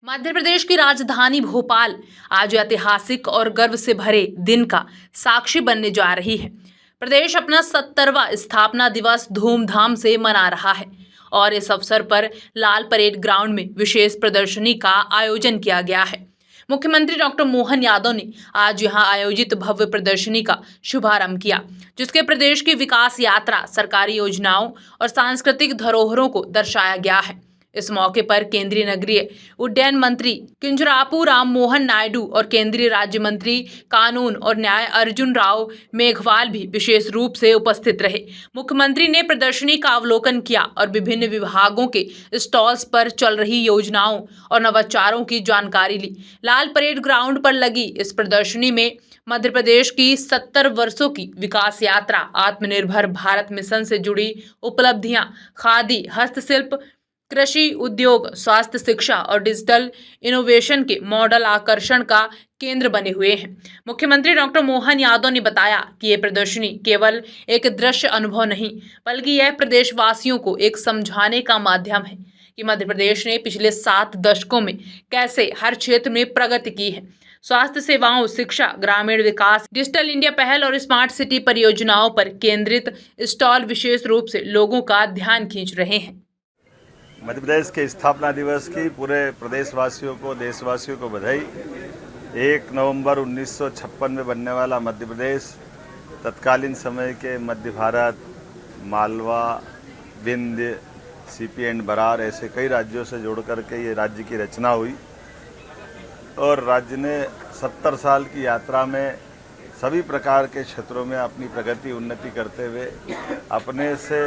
मध्य प्रदेश की राजधानी भोपाल आज ऐतिहासिक और गर्व से भरे दिन का साक्षी बनने जा रही है। प्रदेश अपना 70वां स्थापना दिवस धूमधाम से मना रहा है और इस अवसर पर लाल परेड ग्राउंड में विशेष प्रदर्शनी का आयोजन किया गया है। मुख्यमंत्री डॉक्टर मोहन यादव ने आज यहां आयोजित भव्य प्रदर्शनी का शुभारंभ किया, जिसके प्रदेश की विकास यात्रा, सरकारी योजनाओं और सांस्कृतिक धरोहरों को दर्शाया गया है। इस मौके पर केंद्रीय नगरीय उड्डयन मंत्री किंजरापू राम मोहन नायडू और केंद्रीय राज्य मंत्री कानून और न्याय अर्जुन राव मेघवाल भी विशेष रूप से उपस्थित रहे। मुख्यमंत्री ने प्रदर्शनी का अवलोकन किया और विभिन्न विभागों के स्टॉल्स पर चल रही योजनाओं और नवाचारों की जानकारी ली। लाल परेड ग्राउंड पर लगी इस प्रदर्शनी में मध्य प्रदेश की 70 वर्षों की विकास यात्रा, आत्मनिर्भर भारत मिशन से जुड़ी उपलब्धियां, खादी, हस्तशिल्प, कृषि उद्योग, स्वास्थ्य, शिक्षा और डिजिटल इनोवेशन के मॉडल आकर्षण का केंद्र बने हुए हैं। मुख्यमंत्री डॉक्टर मोहन यादव ने बताया कि ये प्रदर्शनी केवल एक दृश्य अनुभव नहीं, बल्कि यह प्रदेशवासियों को एक समझाने का माध्यम है कि मध्य प्रदेश ने पिछले 7 दशकों में कैसे हर क्षेत्र में प्रगति की है। स्वास्थ्य सेवाओं, शिक्षा, ग्रामीण विकास, डिजिटल इंडिया पहल और स्मार्ट सिटी परियोजनाओं पर केंद्रित स्टॉल विशेष रूप से लोगों का ध्यान खींच रहे हैं। मध्य प्रदेश के स्थापना दिवस की पूरे प्रदेशवासियों को, देशवासियों को बधाई। 1 नवंबर 1956 में बनने वाला मध्य प्रदेश तत्कालीन समय के मध्य भारत, मालवा, विंध्य, सीपी एंड बरार ऐसे कई राज्यों से जोड़ करके ये राज्य की रचना हुई और राज्य ने 70 साल की यात्रा में सभी प्रकार के क्षेत्रों में अपनी प्रगति, उन्नति करते हुए अपने से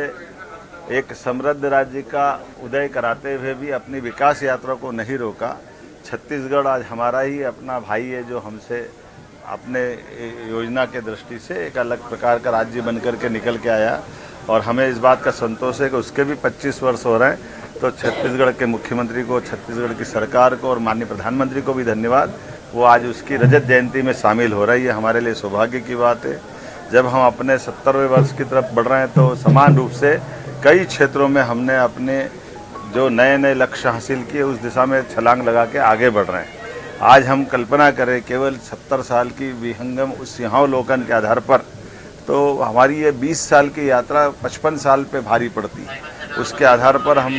एक समृद्ध राज्य का उदय कराते हुए भी अपनी विकास यात्रा को नहीं रोका। छत्तीसगढ़ आज हमारा ही अपना भाई है, जो हमसे अपने योजना के दृष्टि से एक अलग प्रकार का राज्य बनकर के निकल के आया और हमें इस बात का संतोष है कि उसके भी 25 वर्ष हो रहे हैं। तो छत्तीसगढ़ के मुख्यमंत्री को, छत्तीसगढ़ की सरकार को और माननीय प्रधानमंत्री को भी धन्यवाद। वो आज उसकी रजत जयंती में शामिल हो रही है, हमारे लिए सौभाग्य की बात है। जब हम अपने 70वें वर्ष की तरफ बढ़ रहे हैं तो समान रूप से कई क्षेत्रों में हमने अपने जो नए नए लक्ष्य हासिल किए उस दिशा में छलांग लगा के आगे बढ़ रहे हैं। आज हम कल्पना करें केवल 70 साल की विहंगम उस सिंहावलोकन के आधार पर, तो हमारी ये 20 साल की यात्रा 55 साल पे भारी पड़ती है। उसके आधार पर हम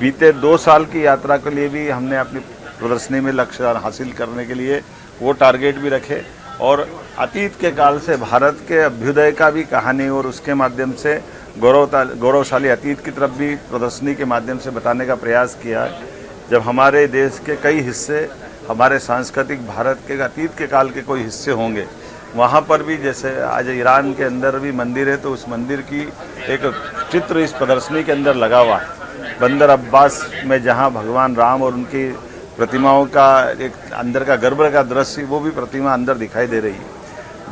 बीते 2 साल की यात्रा के लिए भी हमने अपनी प्रदर्शनी में लक्ष्य हासिल करने के लिए वो टारगेट भी रखे और अतीत के काल से भारत के अभ्युदय का भी कहानी और उसके माध्यम से गौरवशाली अतीत की तरफ भी प्रदर्शनी के माध्यम से बताने का प्रयास किया है। जब हमारे देश के कई हिस्से, हमारे सांस्कृतिक भारत के अतीत के काल के कोई हिस्से होंगे, वहाँ पर भी जैसे आज ईरान के अंदर भी मंदिर है तो उस मंदिर की एक चित्र इस प्रदर्शनी के अंदर लगा हुआ है। बंदर अब्बास में जहाँ भगवान राम और उनकी प्रतिमाओं का एक अंदर का गर्भ का दृश्य, वो भी प्रतिमा अंदर दिखाई दे रही है।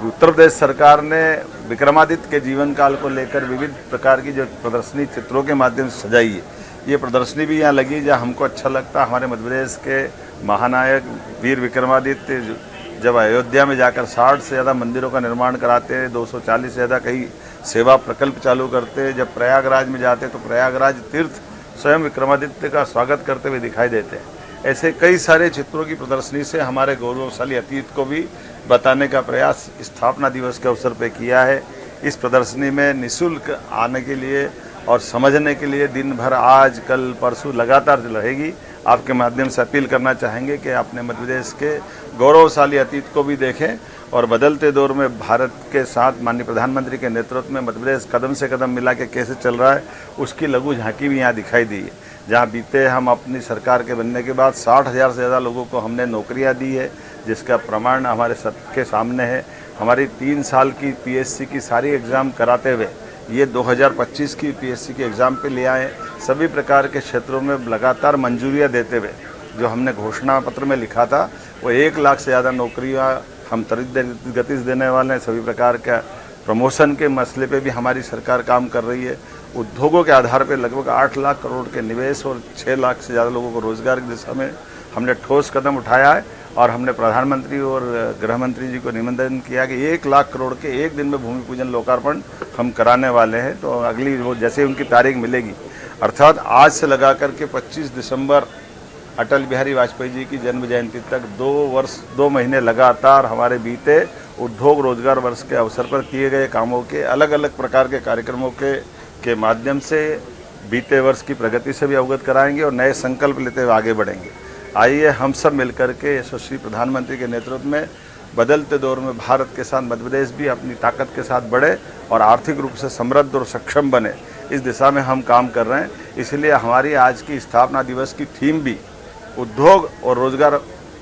उत्तर प्रदेश सरकार ने विक्रमादित्य के जीवन काल को लेकर विविध प्रकार की जो प्रदर्शनी चित्रों के माध्यम से सजाई है, ये प्रदर्शनी भी यहाँ लगी जहाँ हमको अच्छा लगता। हमारे मध्य प्रदेश के महानायक वीर विक्रमादित्य जब अयोध्या में जाकर 60 से ज़्यादा मंदिरों का निर्माण कराते हैं, 240 से ज़्यादा कई सेवा प्रकल्प चालू करते हैं, जब प्रयागराज में जाते तो प्रयागराज तीर्थ स्वयं विक्रमादित्य का स्वागत करते हुए दिखाई देते हैं। ऐसे कई सारे चित्रों की प्रदर्शनी से हमारे गौरवशाली अतीत को भी बताने का प्रयास स्थापना दिवस के अवसर पर किया है। इस प्रदर्शनी में निःशुल्क आने के लिए और समझने के लिए दिन भर आज, कल, परसों लगातार रहेगी। आपके माध्यम से अपील करना चाहेंगे कि अपने मध्य प्रदेश के गौरवशाली अतीत को भी देखें और बदलते दौर में भारत के साथ माननीय प्रधानमंत्री के नेतृत्व में मध्य प्रदेश कदम से कदम मिला के कैसे चल रहा है, उसकी लघु झांकी भी यहाँ दिखाई दी है। जहाँ बीते हम अपनी सरकार के बनने के बाद 60,000 से ज़्यादा लोगों को हमने नौकरियाँ दी है, जिसका प्रमाण हमारे सबके सामने है। हमारी 3 साल की पीएससी की सारी एग्ज़ाम कराते हुए ये 2025 की पीएससी के एग्ज़ाम पे ले आए। सभी प्रकार के क्षेत्रों में लगातार मंजूरियाँ देते हुए जो हमने घोषणा पत्र में लिखा था, वो 1 लाख से ज़्यादा नौकरियाँ हम त्वरित गति से देने वाले हैं। सभी प्रकार का प्रमोशन के मसले पे भी हमारी सरकार काम कर रही है। उद्योगों के आधार पर लगभग 8 लाख करोड़ के निवेश और 6 लाख से ज़्यादा लोगों को रोजगार की दिशा में हमने ठोस कदम उठाया है और हमने प्रधानमंत्री और गृह मंत्री जी को निमंत्रण किया कि 1 लाख करोड़ के एक दिन में भूमि पूजन लोकार्पण हम कराने वाले हैं। तो अगली वो जैसे उनकी तारीख मिलेगी, अर्थात आज से लगा करके 25 दिसंबर अटल बिहारी वाजपेयी जी की जन्म जयंती तक 2 महीने लगातार हमारे बीते उद्योग रोजगार वर्ष के अवसर पर किए गए कामों के अलग अलग प्रकार के कार्यक्रमों के माध्यम से बीते वर्ष की प्रगति से भी अवगत कराएंगे और नए संकल्प लेते हुए आगे बढ़ेंगे। आइए हम सब मिलकर के यशस्वी प्रधानमंत्री के नेतृत्व में बदलते दौर में भारत के साथ मध्य प्रदेश भी अपनी ताकत के साथ बढ़े और आर्थिक रूप से समृद्ध और सक्षम बने, इस दिशा में हम काम कर रहे हैं। इसलिए हमारी आज की स्थापना दिवस की थीम भी उद्योग और रोजगार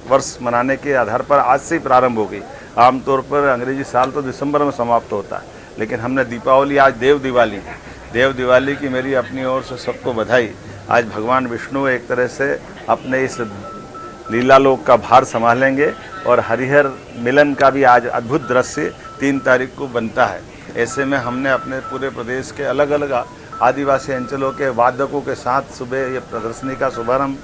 वर्ष मनाने के आधार पर आज से ही प्रारंभ हो गई। आमतौर पर अंग्रेजी साल तो दिसंबर में समाप्त होता है, लेकिन हमने दीपावली, आज देव दिवाली की मेरी अपनी ओर से सबको बधाई। आज भगवान विष्णु एक तरह से अपने इस लीलालोक का भार संभालेंगे और हरिहर मिलन का भी आज अद्भुत दृश्य 3 तारीख को बनता है। ऐसे में हमने अपने पूरे प्रदेश के अलग अलग आदिवासी अंचलों के वादकों के साथ सुबह ये प्रदर्शनी का शुभारंभ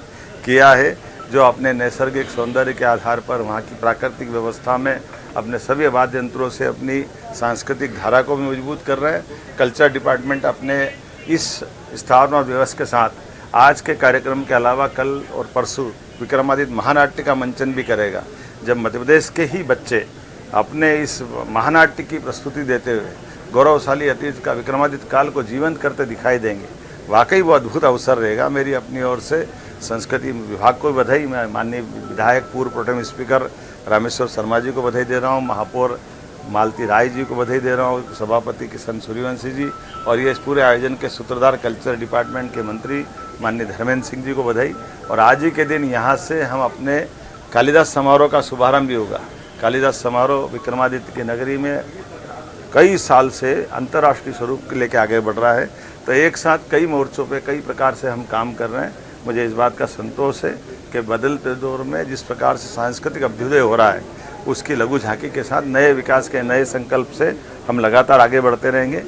किया है, जो अपने नैसर्गिक सौंदर्य के आधार पर वहाँ की प्राकृतिक व्यवस्था में अपने सभी वाद्य यंत्रों से अपनी सांस्कृतिक धारा को भी मजबूत कर रहे हैं। कल्चर डिपार्टमेंट अपने इस स्थापना दिवस के साथ आज के कार्यक्रम के अलावा कल और परसों विक्रमादित्य महानाट्य का मंचन भी करेगा, जब मध्य प्रदेश के ही बच्चे अपने इस महानाट्य की प्रस्तुति देते हुए गौरवशाली अतीत का विक्रमादित्य काल को जीवंत करते दिखाई देंगे। वाकई वो अद्भुत अवसर रहेगा। मेरी अपनी ओर से संस्कृति विभाग को बधाई, मैं माननीय विधायक पूर्व प्रोटेम स्पीकर रामेश्वर शर्मा जी को बधाई दे रहा हूँ, महापौर मालती राय जी को बधाई दे रहा हूँ, सभापति किशन सूर्यवंशी जी और ये इस पूरे आयोजन के सूत्रधार कल्चर डिपार्टमेंट के मंत्री माननीय धर्मेंद्र सिंह जी को बधाई। और आज ही के दिन यहाँ से हम अपने कालिदास समारोह का शुभारंभ भी होगा। कालिदास समारोह विक्रमादित्य की नगरी में कई साल से अंतर्राष्ट्रीय स्वरूप लेके आगे बढ़ रहा है, तो एक साथ कई मोर्चों पे कई प्रकार से हम काम कर रहे हैं। मुझे इस बात का संतोष है कि बदलते दौर में जिस प्रकार से सांस्कृतिक अभ्युदय हो रहा है, उसकी लघु झांकी के साथ नए विकास के नए संकल्प से हम लगातार आगे बढ़ते रहेंगे।